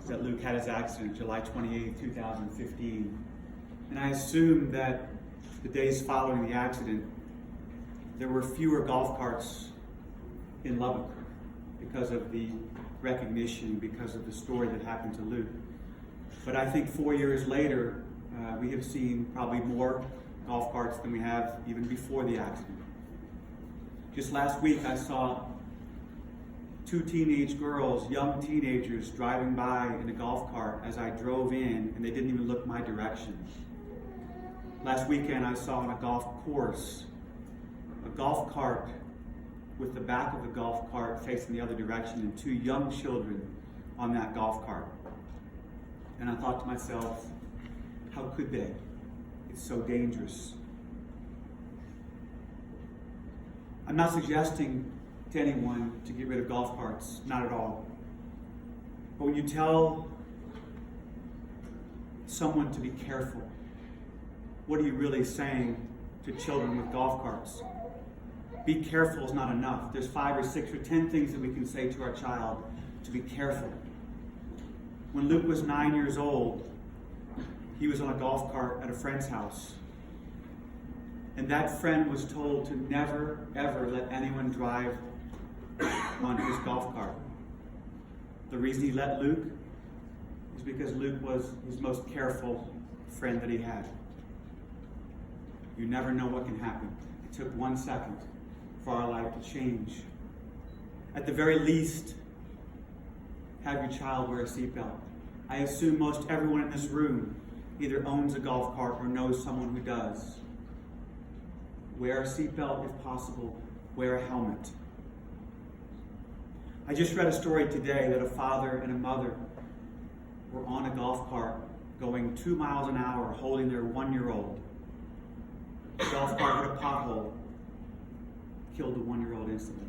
that Luke had his accident, July 28, 2015. And I assume that the days following the accident, there were fewer golf carts in Lubbock because of the recognition, because of the story that happened to Luke. But I think 4 years later, we have seen probably more golf carts than we have even before the accident. Just last week, I saw two teenage girls, young teenagers, driving by in a golf cart as I drove in, and they didn't even look my direction. Last weekend, I saw on a golf course a golf cart with the back of the golf cart facing the other direction and two young children on that golf cart. And I thought to myself, how could they? It's so dangerous. I'm not suggesting to anyone to get rid of golf carts, not at all. But when you tell someone to be careful, what are you really saying to children with golf carts? Be careful is not enough. There's 5 or 6 or 10 things that we can say to our child to be careful. When Luke was 9 years old, he was on a golf cart at a friend's house. And that friend was told to never, ever let anyone drive on his golf cart. The reason he let Luke is because Luke was his most careful friend that he had. You never know what can happen. It took 1 second for our life to change. At the very least, have your child wear a seatbelt. I assume most everyone in this room either owns a golf cart or knows someone who does. Wear a seatbelt if possible. Wear a helmet. I just read a story today that a father and a mother were on a golf cart going 2 miles an hour holding their 1-year-old. The golf cart hit a pothole, killed the 1-year-old instantly.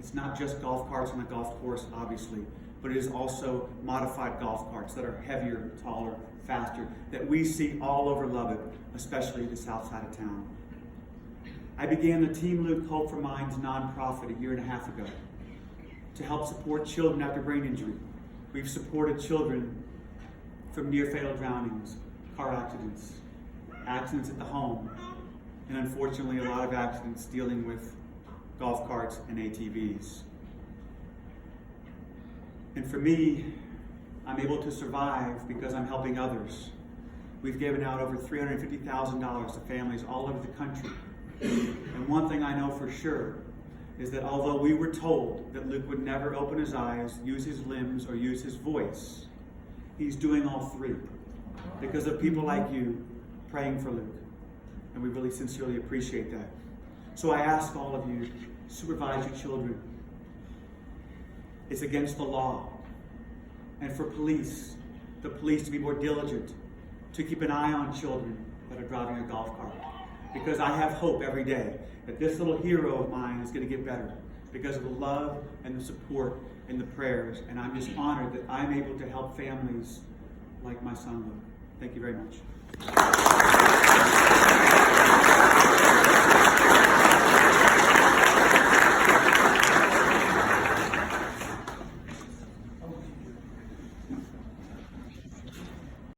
It's not just golf carts on a golf course, obviously, but it is also modified golf carts that are heavier, taller, faster, that we see all over Lubbock, especially the south side of town. I began the Team Luke Hope for Minds nonprofit a 1.5 years ago to help support children after brain injury. We've supported children from near-fatal drownings, car accidents, accidents at the home, and unfortunately a lot of accidents dealing with golf carts and ATVs. And for me, I'm able to survive because I'm helping others. We've given out over $350,000 to families all over the country. And one thing I know for sure is that although we were told that Luke would never open his eyes, use his limbs, or use his voice, he's doing all three because of people like you praying for Luke. And we really sincerely appreciate that. So I ask all of you, supervise your children. It's against the law. And for the police to be more diligent, to keep an eye on children that are driving a golf cart. Because I have hope every day that this little hero of mine is going to get better because of the love and the support and the prayers. And I'm just honored that I'm able to help families like my son Luke. Thank you very much.